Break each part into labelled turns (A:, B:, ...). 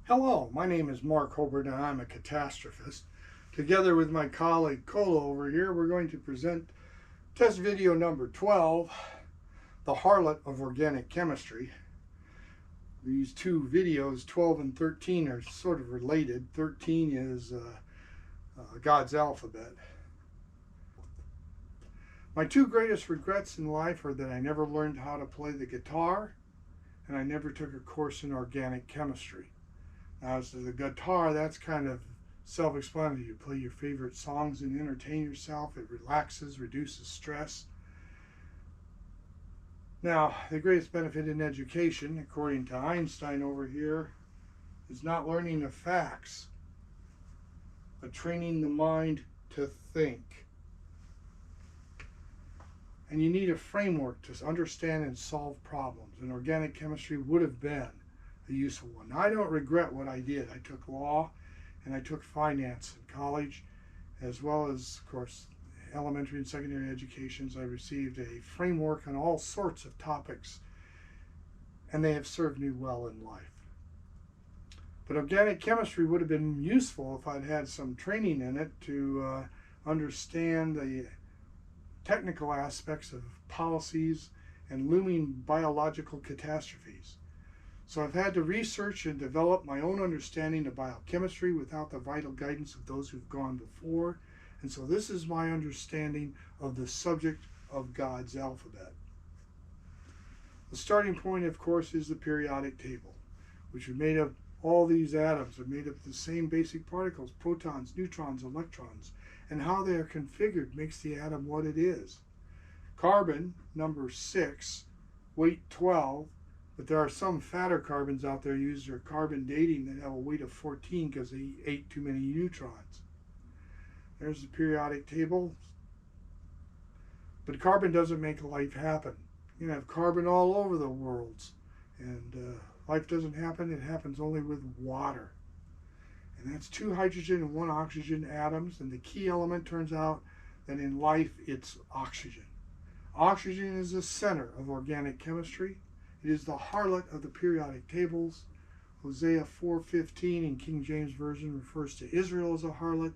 A: Hello, my name is Mark Hobart and I'm a catastrophist. Together with my colleague Kola over here, we're going to present test video number 12, The Harlot of Organic Chemistry. These two videos, 12 and 13, are sort of related. 13 is God's alphabet. My two greatest regrets in life are that I never learned how to play the guitar and I never took a course in organic chemistry. Now, as to the guitar, that's kind of self-explanatory. You play your favorite songs and entertain yourself. It relaxes, reduces stress. Now, the greatest benefit in education, according to Einstein over here, is not learning the facts, but training the mind to think. And you need a framework to understand and solve problems, and organic chemistry would have been a useful one. Now, I don't regret what I did. I took law and I took finance in college, as well as, of course, elementary and secondary educations. I received a framework on all sorts of topics, and they have served me well in life. But organic chemistry would have been useful if I'd had some training in it to understand the technical aspects of policies and looming biological catastrophes. So I've had to research and develop my own understanding of biochemistry without the vital guidance of those who've gone before. And so this is my understanding of the subject of God's alphabet. The starting point, of course, is the periodic table, which are made of all these atoms, are made of the same basic particles, protons, neutrons, electrons, and how they are configured makes the atom what it is. Carbon, number 6, weight 12, but there are some fatter carbons out there used for carbon dating that have a weight of 14 because they ate too many neutrons. There's the periodic table. But carbon doesn't make life happen. You can have carbon all over the worlds, and life doesn't happen. It happens only with water. And that's 2 hydrogen and 1 oxygen atoms, and the key element turns out that in life it's oxygen. Oxygen is the center of organic chemistry. It is the harlot of the periodic tables. Hosea 4:15 in King James Version refers to Israel as a harlot.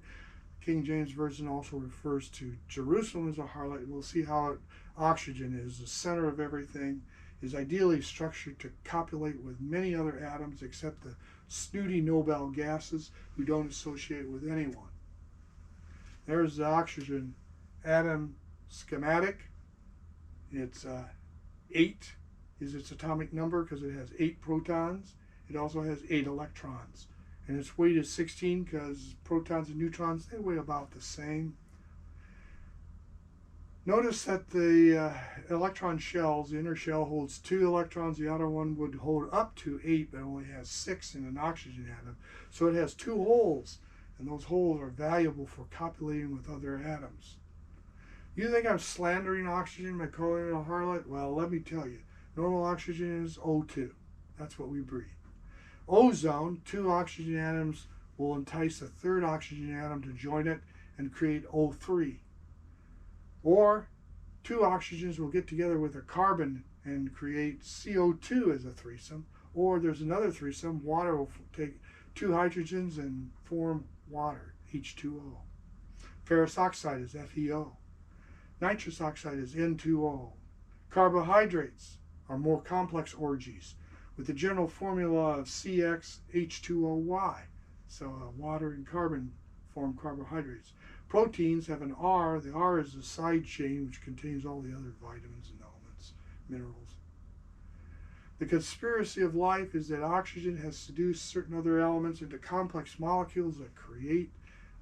A: King James Version also refers to Jerusalem as a harlot. We'll see how oxygen is the center of everything, is ideally structured to copulate with many other atoms except the snooty Nobel gases who don't associate with anyone. There's the oxygen atom schematic. It's 8 is its atomic number because it has 8 protons. It also has 8 electrons. And its weight is 16 because protons and neutrons, they weigh about the same. Notice that the electron shells, the inner shell holds 2 electrons, the outer one would hold up to 8, but only has 6 in an oxygen atom. So it has 2 holes, and those holes are valuable for copulating with other atoms. You think I'm slandering oxygen by calling it a harlot? Well, let me tell you. Normal oxygen is O2. That's what we breathe. Ozone, 2 oxygen atoms will entice a 3rd oxygen atom to join it and create O3. Or 2 oxygens will get together with a carbon and create CO2 as a threesome. Or there's another threesome, water will take 2 hydrogens and form water, H2O. Ferrous oxide is FeO. Nitrous oxide is N2O. Carbohydrates are more complex orgies with the general formula of CxH2OY. So water and carbon form carbohydrates. Proteins have an R. The R is the side chain which contains all the other vitamins and elements, minerals. The conspiracy of life is that oxygen has seduced certain other elements into complex molecules that create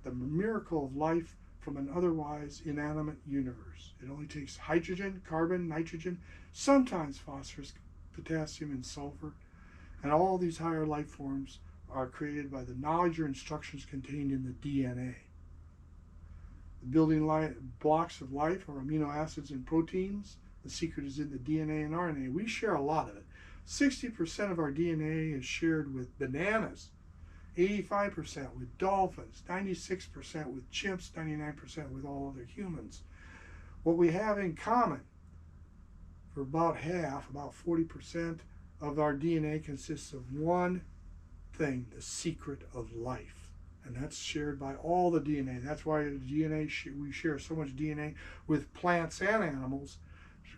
A: the miracle of life from an otherwise inanimate universe. It only takes hydrogen, carbon, nitrogen, sometimes phosphorus, potassium, and sulfur, and all these higher life forms are created by the knowledge or instructions contained in the DNA. The building blocks of life are amino acids and proteins. The secret is in the DNA and RNA. We share a lot of it. 60% of our DNA is shared with bananas, 85% with dolphins, 96% with chimps, 99% with all other humans. What we have in common for about half, about 40% of our DNA consists of one thing, the secret of life. And that's shared by all the DNA. That's why the DNA, we share so much DNA with plants and animals,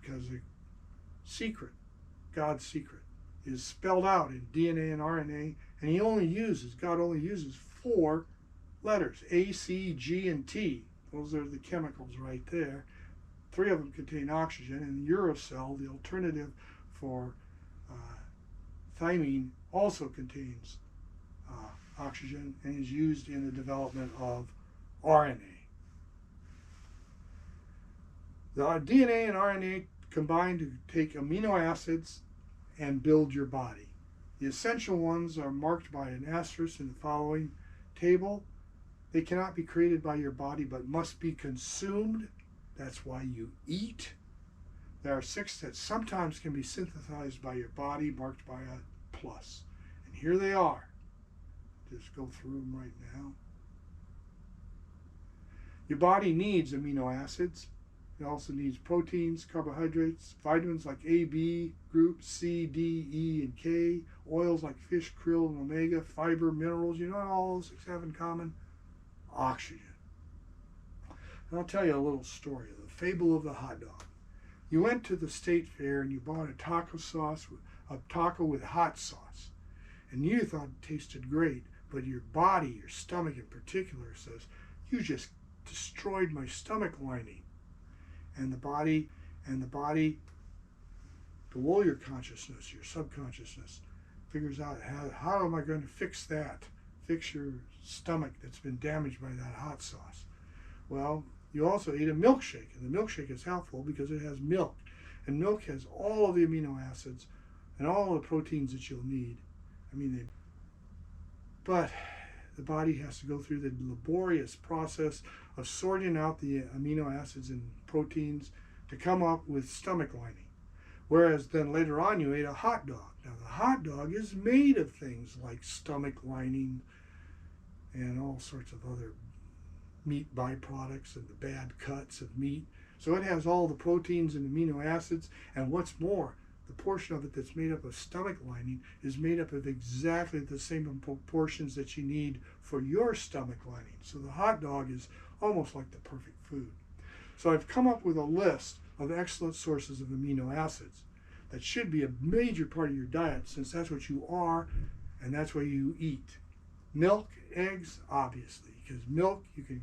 A: because the secret, God's secret, is spelled out in DNA and RNA, and God only uses 4 letters, A, C, G, and T. Those are the chemicals right there. 3 of them contain oxygen, and the uracil, the alternative for thymine, also contains oxygen and is used in the development of RNA. The DNA and RNA combine to take amino acids and build your body. The essential ones are marked by an asterisk in the following table. They cannot be created by your body but must be consumed. That's why you eat. There are 6 that sometimes can be synthesized by your body, marked by a plus. And here they are. Just go through them right now. Your body needs amino acids. It also needs proteins, carbohydrates, vitamins like A, B group, C, D, E, and K, oils like fish, krill, and omega, fiber, minerals. You know what all those have in common? Oxygen. And I'll tell you a little story, the fable of the hot dog. You went to the state fair and you bought a taco with hot sauce. And you thought it tasted great, but your body, your stomach in particular, says, "You just destroyed my stomach lining." And the body below your consciousness, your subconsciousness, figures out, how am I going to fix that? Fix your stomach that's been damaged by that hot sauce. Well, you also ate a milkshake, and the milkshake is helpful because it has milk. And milk has all of the amino acids and all of the proteins that you'll need. But the body has to go through the laborious process of sorting out the amino acids and proteins to come up with stomach lining. Whereas then later on you ate a hot dog. Now the hot dog is made of things like stomach lining and all sorts of other meat byproducts and the bad cuts of meat. So it has all the proteins and amino acids, and what's more, the portion of it that's made up of stomach lining is made up of exactly the same proportions that you need for your stomach lining. So the hot dog is almost like the perfect food. So I've come up with a list of excellent sources of amino acids that should be a major part of your diet, since that's what you are and that's what you eat. Milk, eggs, obviously, because milk, you can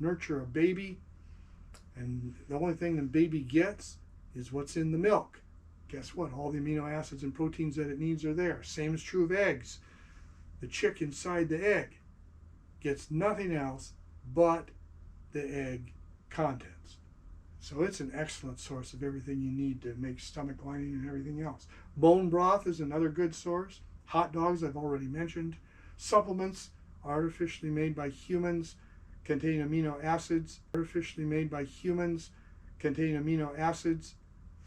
A: nurture a baby, and the only thing the baby gets is what's in the milk. Guess what? All the amino acids and proteins that it needs are there. Same is true of eggs. The chick inside the egg gets nothing else but the egg contents. So it's an excellent source of everything you need to make stomach lining and everything else. Bone broth is another good source. Hot dogs, I've already mentioned. Supplements artificially made by humans contain amino acids. Artificially made by humans contain amino acids.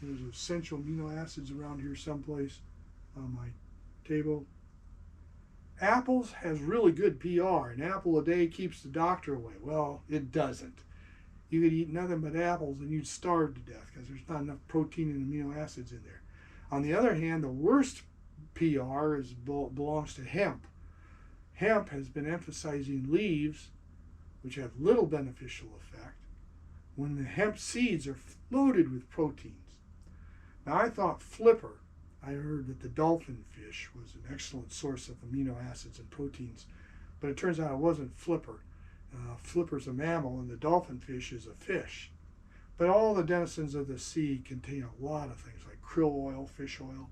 A: There's essential amino acids around here someplace on my table. Apples has really good PR. An apple a day keeps the doctor away. Well, it doesn't. You could eat nothing but apples and you'd starve to death because there's not enough protein and amino acids in there. On the other hand, the worst PR belongs to hemp. Hemp has been emphasizing leaves, which have little beneficial effect, when the hemp seeds are loaded with proteins. Now I thought flipper. I heard that the dolphin fish was an excellent source of amino acids and proteins, but it turns out it wasn't flipper. Flipper's a mammal and the dolphin fish is a fish. But all the denizens of the sea contain a lot of things like krill oil, fish oil.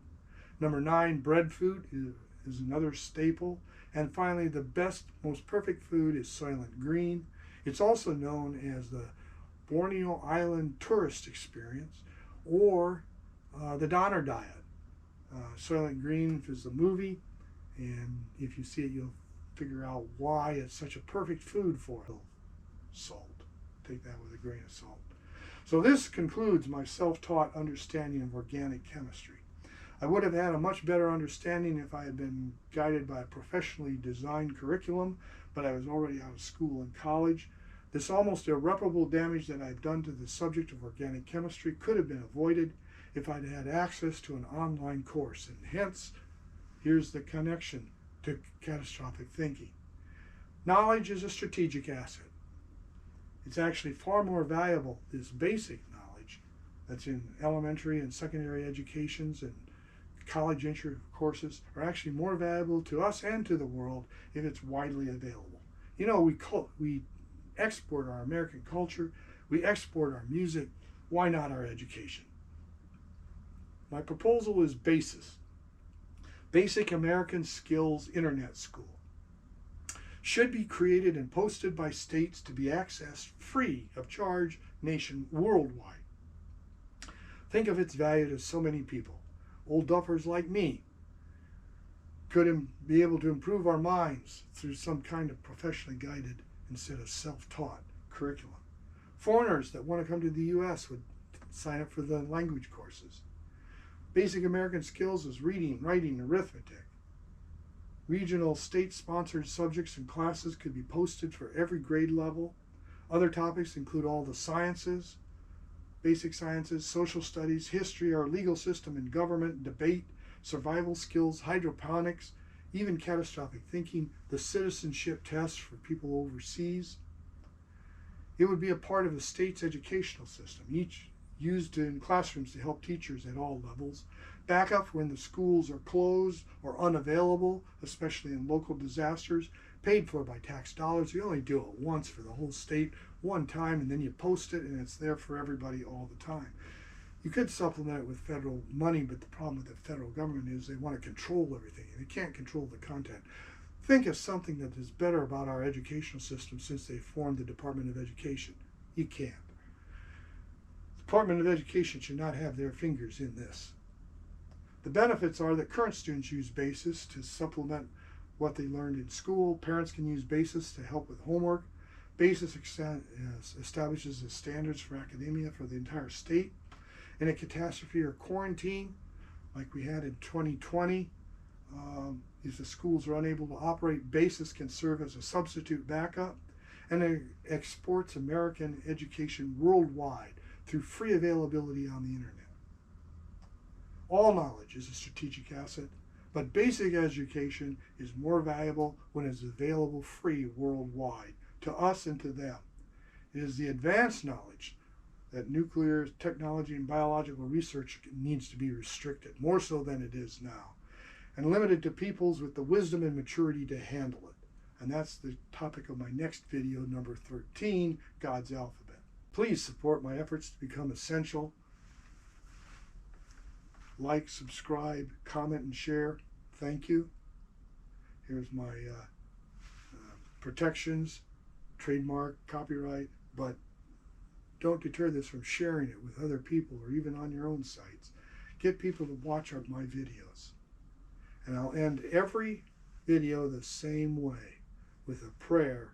A: Number 9, breadfruit is another staple. And finally, the best, most perfect food is Soylent Green. It's also known as the Borneo Island tourist experience, or the Donner diet. Soylent Green is the movie, and if you see it, you'll figure out why it's such a perfect food for salt. Take that with a grain of salt. So this concludes my self-taught understanding of organic chemistry. I would have had a much better understanding if I had been guided by a professionally designed curriculum, but I was already out of school and college. This almost irreparable damage that I've done to the subject of organic chemistry could have been avoided if I'd had access to an online course, and hence, here's the connection. to catastrophic thinking. Knowledge is a strategic asset. It's actually far more valuable, this basic knowledge that's in elementary and secondary educations and college entry courses are actually more valuable to us and to the world if it's widely available. You know, we export our American culture, we export our music, why not our education? My proposal is BASIS, Basic American Skills Internet School. Should be created and posted by states to be accessed free of charge worldwide. Think of its value to so many people. Old duffers like me could be able to improve our minds through some kind of professionally guided instead of self-taught curriculum. Foreigners that want to come to the U.S. would sign up for the language courses. Basic American skills is reading, writing, arithmetic. Regional state-sponsored subjects and classes could be posted for every grade level. Other topics include all the sciences, basic sciences, social studies, history, our legal system and government, debate, survival skills, hydroponics, even catastrophic thinking, the citizenship test for people overseas. It would be a part of the state's educational system, each used in classrooms to help teachers at all levels. Backup when the schools are closed or unavailable, especially in local disasters, paid for by tax dollars. You only do it once for the whole state, one time, and then you post it and it's there for everybody all the time. You could supplement it with federal money, but the problem with the federal government is they want to control everything and they can't control the content. Think of something that is better about our educational system since they formed the Department of Education. You can't. The Department of Education should not have their fingers in this. The benefits are that current students use BASIS to supplement what they learned in school. Parents can use BASIS to help with homework. BASIS establishes the standards for academia for the entire state. In a catastrophe or quarantine, like we had in 2020, if the schools are unable to operate, BASIS can serve as a substitute backup, and it exports American education worldwide through free availability on the internet. All knowledge is a strategic asset, but basic education is more valuable when it is available free worldwide to us and to them. It is the advanced knowledge that nuclear technology and biological research needs to be restricted, more so than it is now, and limited to peoples with the wisdom and maturity to handle it. And that's the topic of my next video, number 13, God's Alphabet. Please support my efforts to become essential. Like, subscribe, comment, and share. Thank you. Here's my protections, trademark, copyright, but don't deter this from sharing it with other people or even on your own sites. Get people to watch my videos. And I'll end every video the same way with a prayer